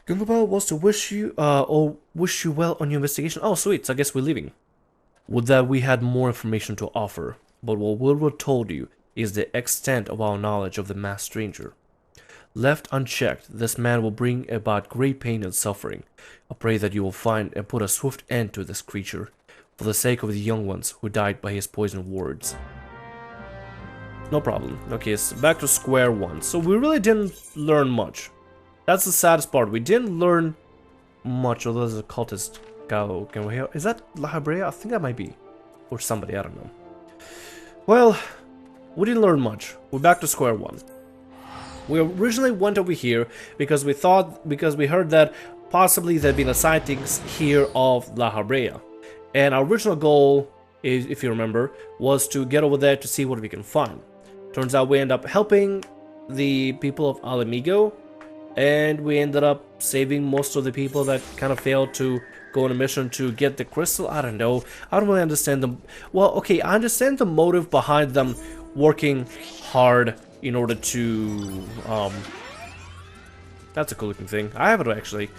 Gunglebell was to wish you well on your investigation. Oh, sweet. So I guess we're leaving. Would that we had more information to offer, but what Wilbur told you is the extent of our knowledge of the masked stranger. Left unchecked, this man will bring about great pain and suffering. I pray that you will find and put a swift end to this creature, for the sake of the young ones who died by his poisoned words. No problem. Okay, so back to square one. So we really didn't learn much. That's the saddest part. We didn't learn much, although there's a cultist. Can we hear? Is that La Habrea? I think that might be. Or somebody, I don't know. Well, we didn't learn much. We're back to square one. We originally went over here because we heard that possibly there'd been a sightings here of La Habrea. And our original goal, if you remember, was to get over there to see what we can find. Turns out we end up helping the people of Alamigo, and we ended up saving most of the people that kind of failed to go on a mission to get the crystal. I don't know. I don't really understand them. Well, okay, I understand the motive behind them working hard in order to that's a cool looking thing. I have it actually.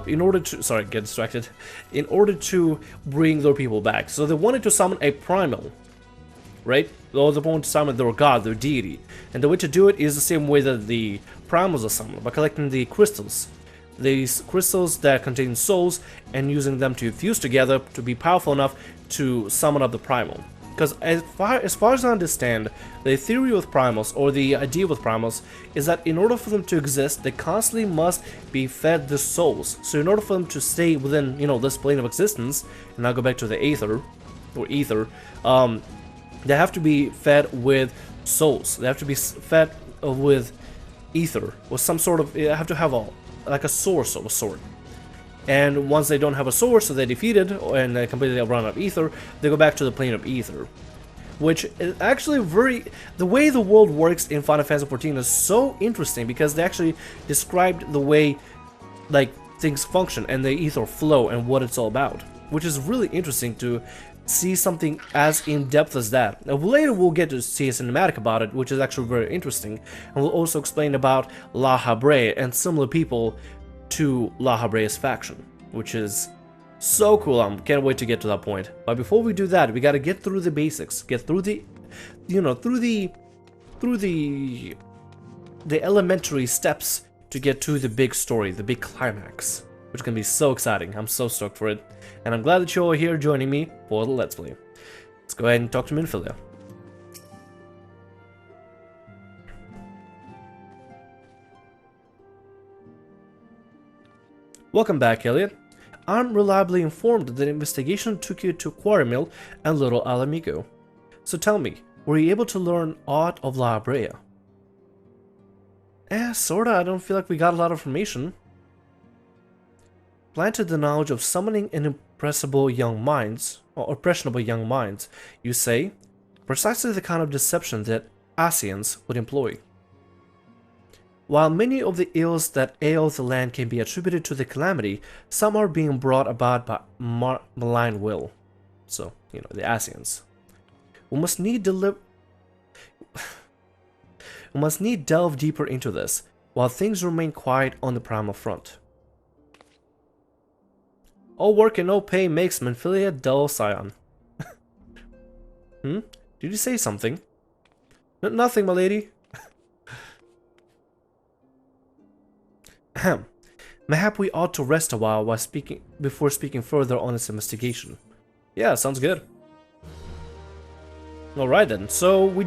In order to, sorry, get distracted. In order to bring their people back. So they wanted to summon a primal, right? They wanted to summon their god, their deity. And the way to do it is the same way that the primals are summoned, by collecting the crystals. These crystals that contain souls and using them to fuse together to be powerful enough to summon up the primal. Because as far as I understand, the theory with primals, or the idea with primals, is that in order for them to exist, they constantly must be fed the souls. So in order for them to stay within, you know, this plane of existence, and I'll go back to the aether, or ether, they have to be fed with souls. They have to be fed with ether, or some sort of, they have to have like a source of a sort. And once they don't have a source, so they're defeated and they completely run out of ether, they go back to the plane of ether. Which is actually the way the world works in Final Fantasy XIV is so interesting, because they actually described the way like things function and the ether flow and what it's all about. Which is really interesting to see something as in-depth as that. Now, later we'll get to see a cinematic about it, which is actually very interesting. And we'll also explain about La Habrea and similar people to La Habrea's faction, which is so cool. I can't wait to get to that point. But before we do that, we gotta get through the basics, get through the, you know, through the elementary steps to get to the big story, the big climax, which can be so exciting. I'm so stoked for it, and I'm glad that you're all here joining me for the Let's Play. Let's go ahead and talk to Minfilia. Welcome back, Elliot. I'm reliably informed that the investigation took you to Quarrymill and Little Alamigo. So tell me, were you able to learn aught of La Habrea? Sorta. I don't feel like we got a lot of information. Planted the knowledge of summoning impressionable young minds, you say? Precisely the kind of deception that Asians would employ. While many of the ills that ail the land can be attributed to the calamity, some are being brought about by malign will. So, you know, the Asians. We must need delve deeper into this, while things remain quiet on the primal front. All work and no pay makes Minfilia dull, scion. Did you say something? Nothing, my lady. Ahem. Mayhap we ought to rest a while before speaking further on this investigation. Yeah, sounds good. Alright then, so we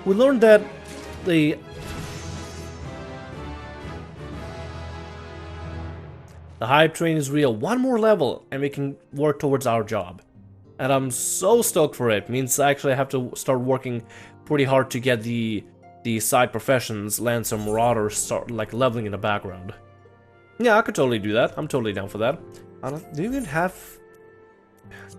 learned that the hype train is real. One more level and we can work towards our job. And I'm so stoked for it. Means I actually have to start working pretty hard to get the side professions, Lancer, Marauder, start like leveling in the background. Yeah, I could totally do that. I'm totally down for that. Do you even have...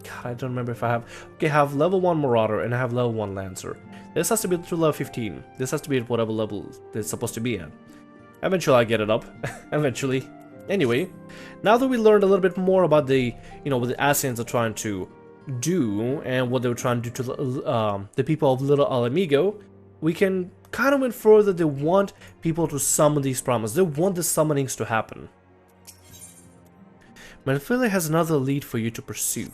God, I don't remember if I have... Okay, I have level 1 Marauder and I have level 1 Lancer. This has to be to level 15. This has to be at whatever level it's supposed to be at. Eventually I get it up. Eventually. Anyway, now that we learned a little bit more about the, you know, what the Asians are trying to do and what they were trying to do to the people of Little Alamigo, we can kind of went further. They want people to summon these primals. They want the summonings to happen. Manphilia has another lead for you to pursue.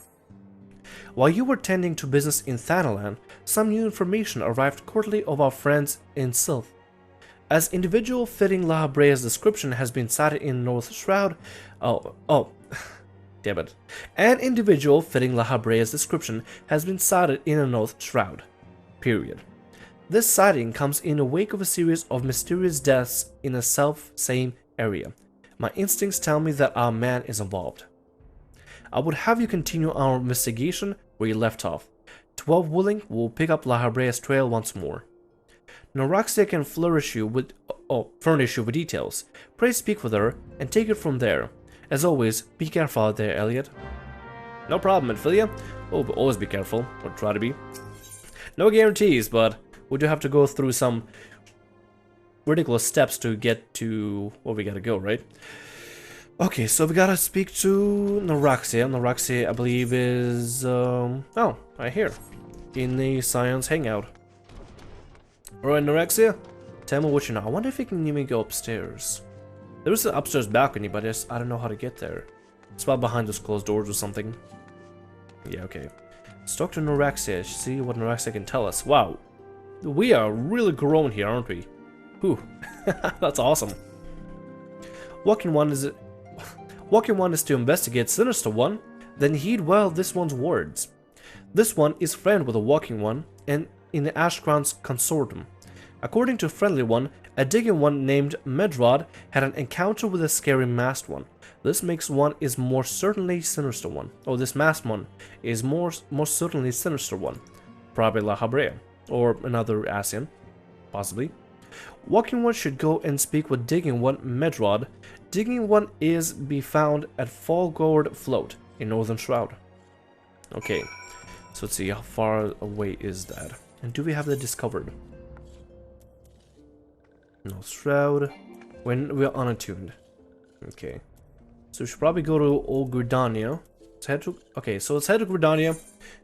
While you were tending to business in Thanalan, some new information arrived courtesy of our friends in Sylph. As individual fitting Lahabrea's description has been cited in North Shroud... damn it. An individual fitting Lahabrea's description has been cited in a North Shroud. Period. This sighting comes in the wake of a series of mysterious deaths in the self-same area. My instincts tell me that our man is involved. I would have you continue our investigation where you left off. 12 willing will pick up Lahabrea's trail once more. Noraxia can furnish you with details. Pray speak with her and take it from there. As always, be careful out there, Elliot. No problem, Manphilia. Oh, but always be careful, or try to be. No guarantees, but we do have to go through some ridiculous steps to get to where we gotta go, right? Okay, so we gotta speak to Noraxia. Noraxia, I believe, is right here in the Science Hangout. Alright, Noraxia, tell me what you know. I wonder if you can even go upstairs. There is an upstairs balcony, but I don't know how to get there. It's about behind those closed doors or something. Yeah, okay. Let's talk to Noraxia, see what Noraxia can tell us. Wow, we are really grown here, aren't we? Whew, that's awesome. Walking one is to investigate Sinister One, then heed well this one's words. This one is friend with the Walking One, and in the Ashcrown's consortium. According to Friendly One, a digging one named Medrod had an encounter with a scary masked one. This makes one is more certainly Sinister One. Oh, this masked one is more certainly Sinister One. Probably Lahabrea, or another Asian, possibly. Walking One should go and speak with Digging One Medrod. Digging One is be found at Fallgourd Float in Northern Shroud. Okay, so let's see how far away is that. And do we have that discovered? No Shroud. When we're unattuned. Okay. So we should probably go to Old Gridania. Let's head to let's head to Gridania.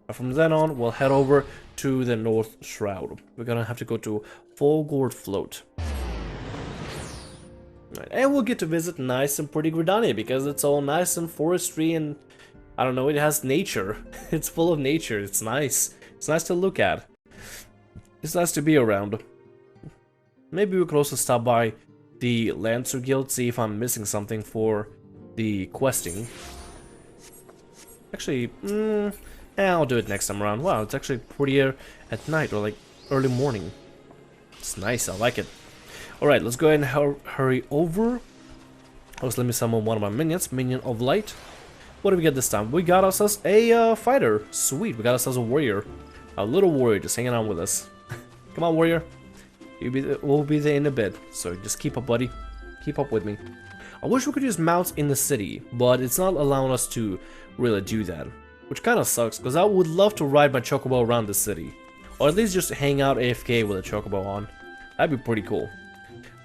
And from then on, we'll head over to the North Shroud. We're gonna have to go to Fallgourd Float. Right. And we'll get to visit nice and pretty Gridania because it's all nice and forestry and I don't know, it has nature. It's full of nature. It's nice. It's nice to look at. It's nice to be around. Maybe we could also stop by the Lancer Guild, see if I'm missing something for the questing. Actually, I'll do it next time around. Wow, it's actually prettier at night or like early morning. It's nice, I like it. Alright, let's go ahead and hurry over. Let me summon one of my minions, Minion of Light. What do we get this time? We got ourselves a fighter. Sweet, we got ourselves a warrior. A little warrior just hanging out with us. Come on, warrior. We'll be there in a bit. So just keep up, buddy. Keep up with me. I wish we could use mounts in the city, but it's not allowing us to really do that. Which kind of sucks, because I would love to ride my chocobo around the city. Or at least just hang out AFK with a chocobo on. That'd be pretty cool.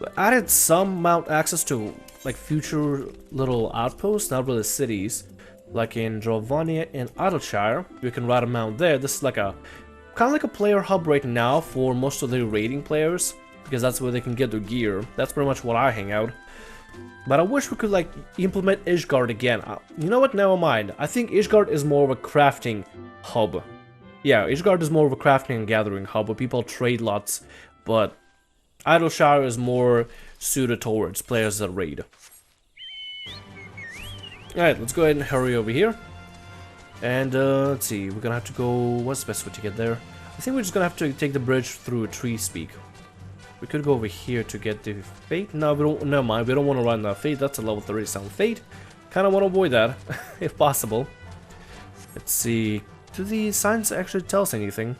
But added some mount access to like future little outposts, not really cities. Like in Drovania and Idleshire, you can ride a mount there. This is like a kind of like a player hub right now for most of the raiding players, because that's where they can get their gear. That's pretty much what I hang out. But I wish we could like implement Ishgard again. You know what? Never mind. I think Ishgard is more of a crafting hub. Yeah, Ishgard is more of a crafting and gathering hub where people trade lots, but Idleshire is more suited towards players that raid. Alright, let's go ahead and hurry over here. And let's see, we're gonna have to go... What's the best way to get there? I think we're just gonna have to take the bridge through a tree speak. We could go over here to get the Fate. No, we don't. Never mind, we don't want to run that Fate. That's a level 30 sound Fate. Kind of want to avoid that, if possible. Let's see. Do the signs actually tell us anything?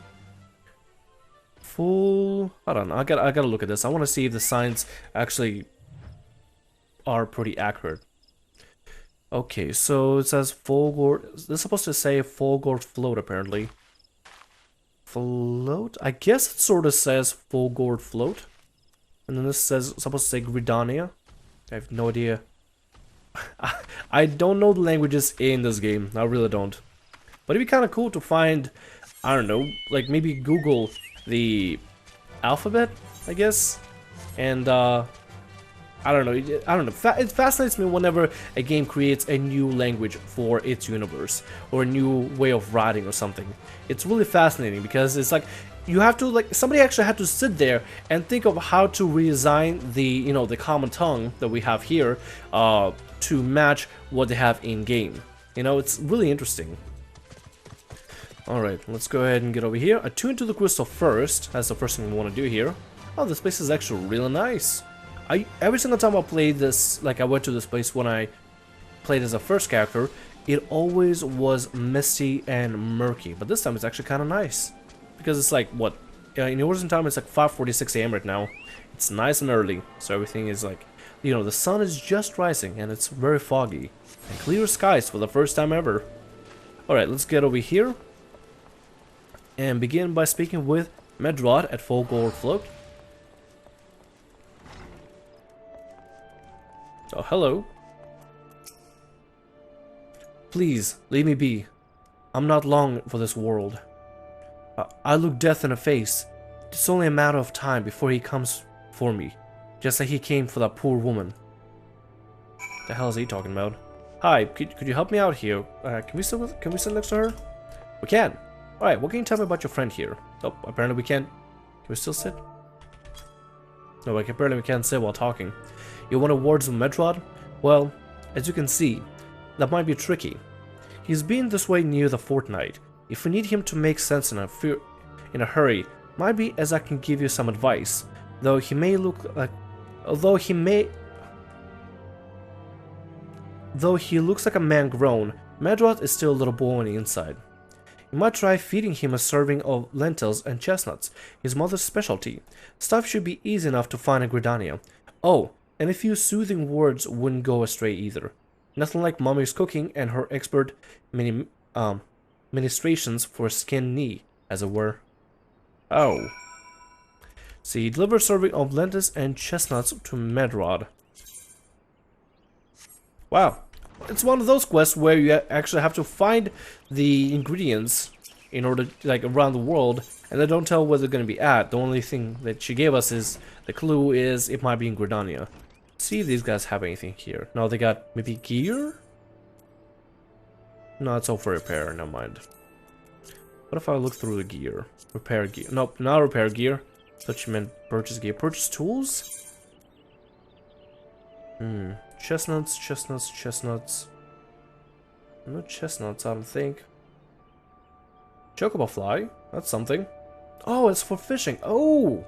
Full... Hold on, I gotta look at this. I want to see if the signs actually are pretty accurate. Okay, so it says Fallgourd. This is supposed to say Fallgourd Float, apparently. Float? I guess it sort of says Fallgourd Float. And then this says, supposed to say Gridania. I have no idea. I don't know the languages in this game. I really don't. But it'd be kind of cool to find, I don't know, like maybe Google the alphabet, I guess. And I don't know. I don't know. It fascinates me whenever a game creates a new language for its universe or a new way of writing or something. It's really fascinating because it's like you have to somebody actually had to sit there and think of how to redesign the the common tongue that we have here to match what they have in game. It's really interesting. All right, let's go ahead and get over here. Attune to the crystal first. That's the first thing we want to do here. Oh, this place is actually really nice. Every single time I played this, I went to this place when I played as a first character, it always was misty and murky. But this time it's actually kind of nice. Because it's what? In Origin time it's 5:46 AM right now. It's nice and early. So everything is the sun is just rising and it's very foggy. And clear skies for the first time ever. Alright, let's get over here. And begin by speaking with Medrod at full gold float. Oh, hello. Please, leave me be. I'm not long for this world. I look death in the face. It's only a matter of time before he comes for me. Just like he came for that poor woman. The hell is he talking about? Hi, could you help me out here? Can we sit next to her? We can. Alright, what can you tell me about your friend here? Oh, apparently we can't. Can we still sit? No, apparently we can't sit while talking. You want words with Medrod? Well, as you can see, that might be tricky. He's been this way near the fortnight. If we need him to make sense in a hurry, might be as I can give you some advice. Though he looks like a man grown, Medrod is still a little boy on the inside. You might try feeding him a serving of lentils and chestnuts, his mother's specialty. Stuff should be easy enough to find in Gridania. Oh, and a few soothing words wouldn't go astray either. Nothing like Mommy's cooking and her expert ministrations for a skinned knee, as it were. Oh. See, deliver a serving of lentils and chestnuts to Medrod. Wow. It's one of those quests where you actually have to find the ingredients in order, around the world, and they don't tell where they're going to be at. The only thing that she gave us is, the clue is, it might be in Gridania. See if these guys have anything here. No, they got maybe gear? No, it's all for repair, never mind. What if I look through the gear? Repair gear. Nope, not repair gear. I thought you meant purchase gear. Purchase tools? Chestnuts, chestnuts, chestnuts. No chestnuts, I don't think. Chocobo fly, that's something. Oh, it's for fishing. Oh!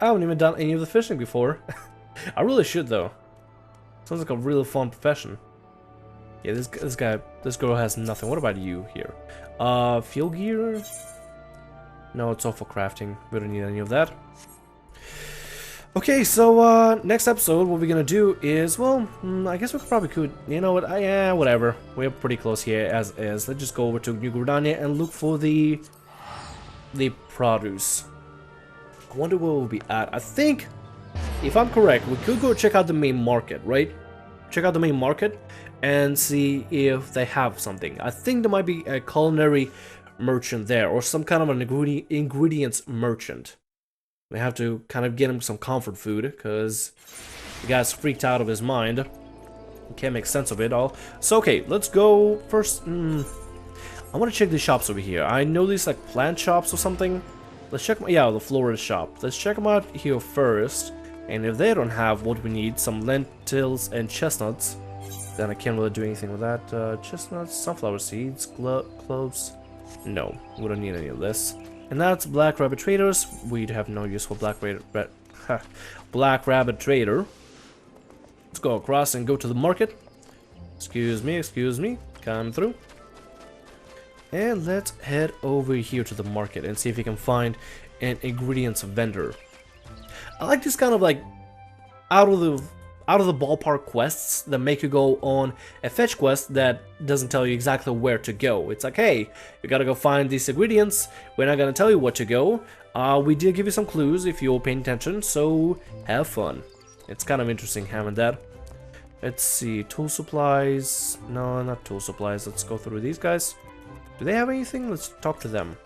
I haven't even done any of the fishing before. I really should though. Sounds like a really fun profession. Yeah, this girl has nothing. What about you here? Field gear? No, it's all for crafting. We don't need any of that. Okay, so next episode, what we're gonna do is, well, I guess we probably could. You know what? Yeah, whatever. We're pretty close here as is. Let's just go over to New Gridania and look for the produce. I wonder where we'll be at. I think, if I'm correct, we could go check out the main market, right? Check out the main market and see if they have something. I think there might be a culinary merchant there, or some kind of an ingredients merchant. We have to kind of get him some comfort food, because the guy's freaked out of his mind. He can't make sense of it all. So, okay, let's go first. I want to check the shops over here. I know these plant shops or something. Let's check them. Yeah, the florist shop. Let's check them out here first. And if they don't have what we need, some lentils and chestnuts, then I can't really do anything with that. Chestnuts, sunflower seeds, cloves. No, we don't need any of this. And that's Black Rabbit Traders. We have no use for Black Rabbit Trader. Let's go across and go to the market. Excuse me. Come through. And let's head over here to the market and see if we can find an ingredients vendor. I like this kind of out of the ballpark quests that make you go on a fetch quest that doesn't tell you exactly where to go. It's like, hey, you gotta go find these ingredients. We're not gonna tell you what to go. We did give you some clues if you're paying attention, so have fun. It's kind of interesting having that. Let's see, tool supplies. No, not tool supplies. Let's go through these guys. Do they have anything? Let's talk to them.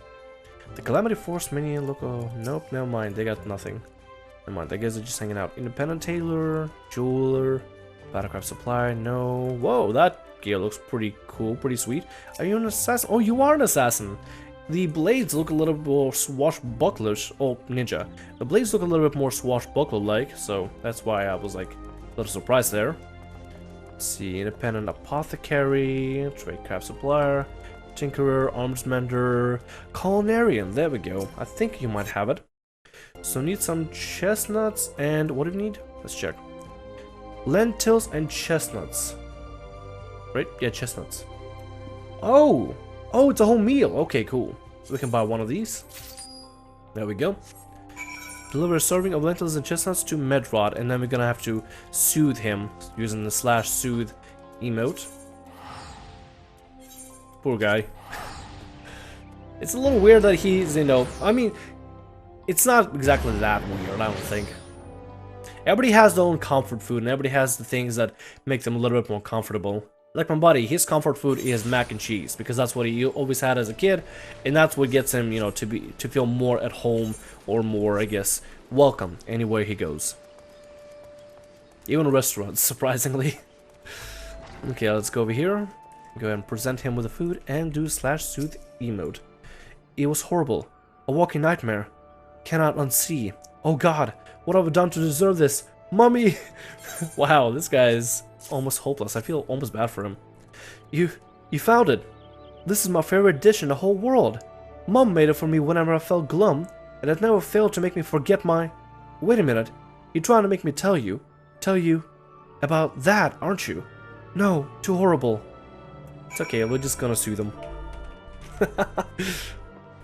The Calamity Force minion look. Oh, nope, never mind. They got nothing. Never mind, I guess they're just hanging out. Independent tailor, jeweler, battlecraft supplier, no. Whoa, that gear looks pretty cool, pretty sweet. Are you an assassin? Oh, you are an assassin. The blades look a little bit more swashbucklerish. Oh, ninja. The blades look a little bit more swashbuckler-like, so that's why I was like a little surprised there. Let's see, independent apothecary, tradecraft supplier, tinkerer, arms mender, culinarian. There we go. I think you might have it. So need some chestnuts and what do you need? Let's check. Lentils and chestnuts. Right? Yeah, chestnuts. Oh! Oh, it's a whole meal. Okay, cool. So we can buy one of these. There we go. Deliver a serving of lentils and chestnuts to Medrod, and then we're gonna have to soothe him using the /soothe emote. Poor guy. It's a little weird that he's, you know, I mean, it's not exactly that weird, I don't think. Everybody has their own comfort food, and everybody has the things that make them a little bit more comfortable. Like my buddy, his comfort food is mac and cheese, because that's what he always had as a kid, and that's what gets him, you know, to feel more at home, or more, I guess, welcome anywhere he goes. Even restaurants, surprisingly. Okay, let's go over here. Go ahead and present him with the food, and do /soothe emote. It was horrible. A walking nightmare. Cannot unsee. Oh god, what have I done to deserve this? Mummy! Wow, this guy is almost hopeless. I feel almost bad for him. You found it. This is my favorite dish in the whole world. Mom made it for me whenever I felt glum, and it never failed to make me forget my... Wait a minute. You're trying to make me tell you about that, aren't you? No, too horrible. It's okay, we're just gonna soothe him.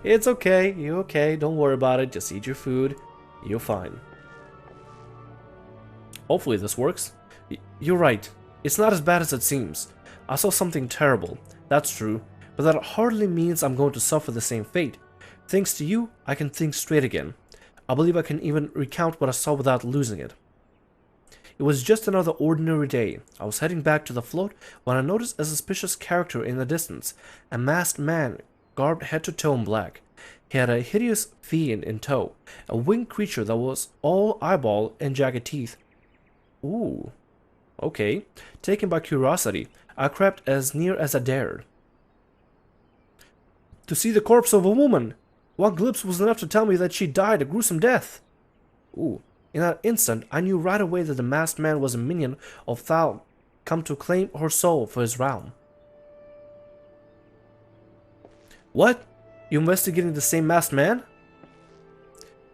It's okay, you're okay, don't worry about it, just eat your food, you're fine. Hopefully this works. You're right, it's not as bad as it seems. I saw something terrible, that's true, but that hardly means I'm going to suffer the same fate. Thanks to you, I can think straight again. I believe I can even recount what I saw without losing it. It was just another ordinary day. I was heading back to the float when I noticed a suspicious character in the distance, a masked man, garbed head to toe in black. He had a hideous fiend in tow, a winged creature that was all eyeball and jagged teeth. Ooh, okay. Taken by curiosity, I crept as near as I dared. To see the corpse of a woman! One glimpse was enough to tell me that she died a gruesome death. Ooh. In that instant, I knew right away that the masked man was a minion of Thal, come to claim her soul for his realm. What? You investigating the same masked man?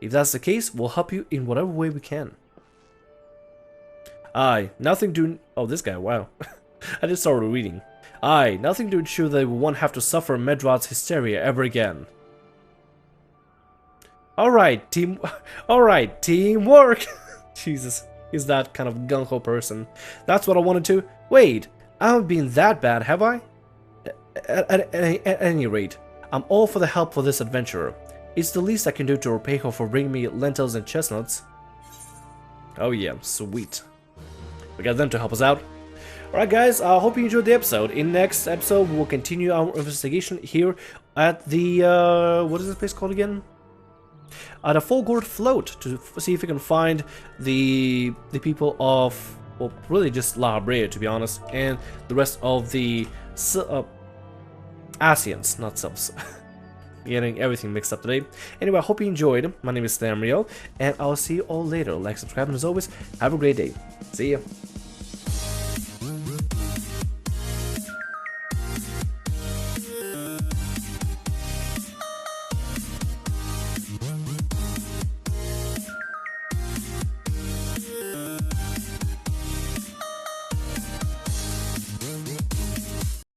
If that's the case, we'll help you in whatever way we can. Aye, nothing to... Oh, this guy, wow. I just started reading. Aye, nothing to ensure that we won't have to suffer Medrod's hysteria ever again. Alright, teamwork! Jesus, he's that kind of gung-ho person. That's what I wanted to... Wait, I haven't been that bad, have I? At any rate, I'm all for the help for this adventurer. It's the least I can do to repay her for bringing me lentils and chestnuts. Oh yeah, sweet. We got them to help us out. Alright guys, I hope you enjoyed the episode. In next episode, we'll continue our investigation here at the... what is this place called again? At a Folgord float to see if we can find the people of, well, really just La Habrea, to be honest, and the rest of the Asians, not subs. Getting everything mixed up today. Anyway, I hope you enjoyed. My name is Stamriel, and I'll see you all later. Like, subscribe, and as always, have a great day. See ya.